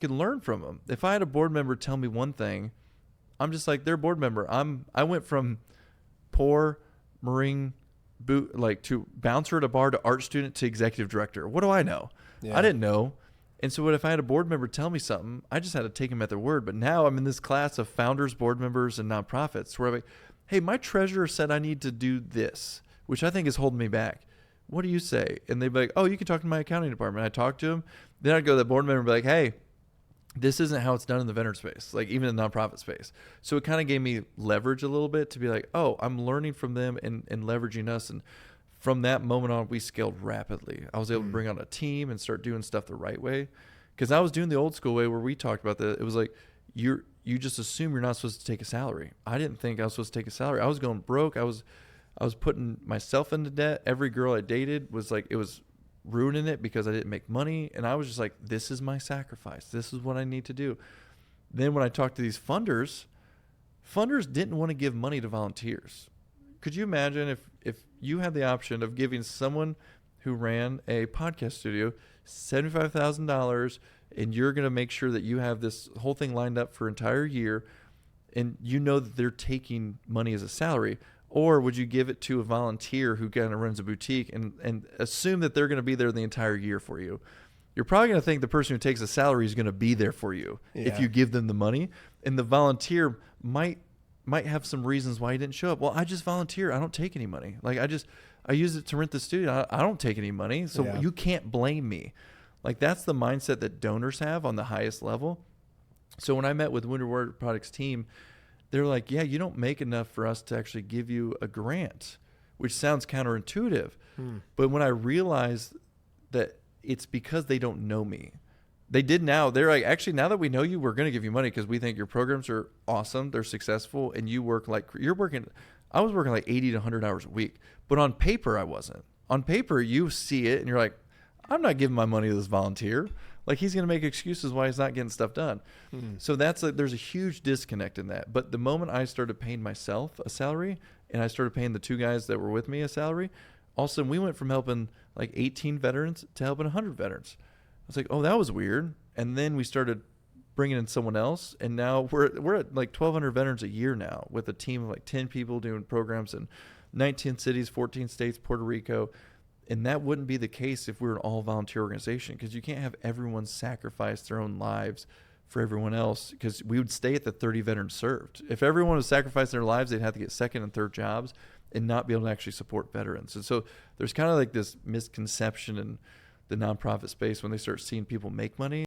can learn from them. If I had a board member tell me one thing, I'm just like, they're a board member. I went from poor Marine boot like to bouncer at a bar to art student to executive director. What do I know? Yeah. I didn't know. And so what if I had a board member tell me something? I just had to take them at their word. But now I'm in this class of founders, board members, and nonprofits where I'm like, hey, my treasurer said I need to do this, which I think is holding me back. What do you say? And they'd be like, oh, you can talk to my accounting department. I talk to them. Then I'd go to the board member and be like, hey, this isn't how it's done in the vendor space, like even in the nonprofit space. So it kind of gave me leverage a little bit to be like, oh, I'm learning from them and leveraging us. And from that moment on, we scaled rapidly. I was able to bring on a team and start doing stuff the right way. Because I was doing the old school way where we talked about that. It was like, you just assume you're not supposed to take a salary. I didn't think I was supposed to take a salary. I was going broke. I was putting myself into debt. Every girl I dated was like, it was ruining it because I didn't make money. And I was just like, this is my sacrifice. This is what I need to do. Then when I talked to these funders didn't want to give money to volunteers. Could you imagine if you had the option of giving someone who ran a podcast studio $75,000 and you're going to make sure that you have this whole thing lined up for an entire year and you know that they're taking money as a salary? Or would you give it to a volunteer who kind of runs a boutique and assume that they're going to be there the entire year for you? You're probably going to think the person who takes a salary is going to be there for you if you give them the money. And the volunteer might have some reasons why he didn't show up. Well, I just volunteer. I don't take any money. Like I use it to rent the studio. I don't take any money. So you can't blame me. Like that's the mindset that donors have on the highest level. So when I met with Wounded Warrior Products team, they're like, yeah, you don't make enough for us to actually give you a grant, which sounds counterintuitive. But when I realized that it's because they don't know me. They did now. They're like, actually, now that we know you, we're going to give you money because we think your programs are awesome. They're successful. And you work like you're working. I was working like 80 to 100 hours a week. But on paper, I wasn't. On paper, you see it and you're like, I'm not giving my money to this volunteer. Like he's going to make excuses why he's not getting stuff done. So there's a huge disconnect in that. But the moment I started paying myself a salary and I started paying the two guys that were with me a salary, all of a sudden we went from helping like 18 veterans to helping 100 veterans. I was like, oh, that was weird. And then we started bringing in someone else. And now we're at like 1,200 veterans a year now with a team of like 10 people doing programs in 19 cities, 14 states, Puerto Rico. And that wouldn't be the case if we were an all-volunteer organization because you can't have everyone sacrifice their own lives for everyone else because we would stay at the 30 veterans served. If everyone was sacrificing their lives, they'd have to get second and third jobs and not be able to actually support veterans. And so there's kind of like this misconception in the nonprofit space when they start seeing people make money.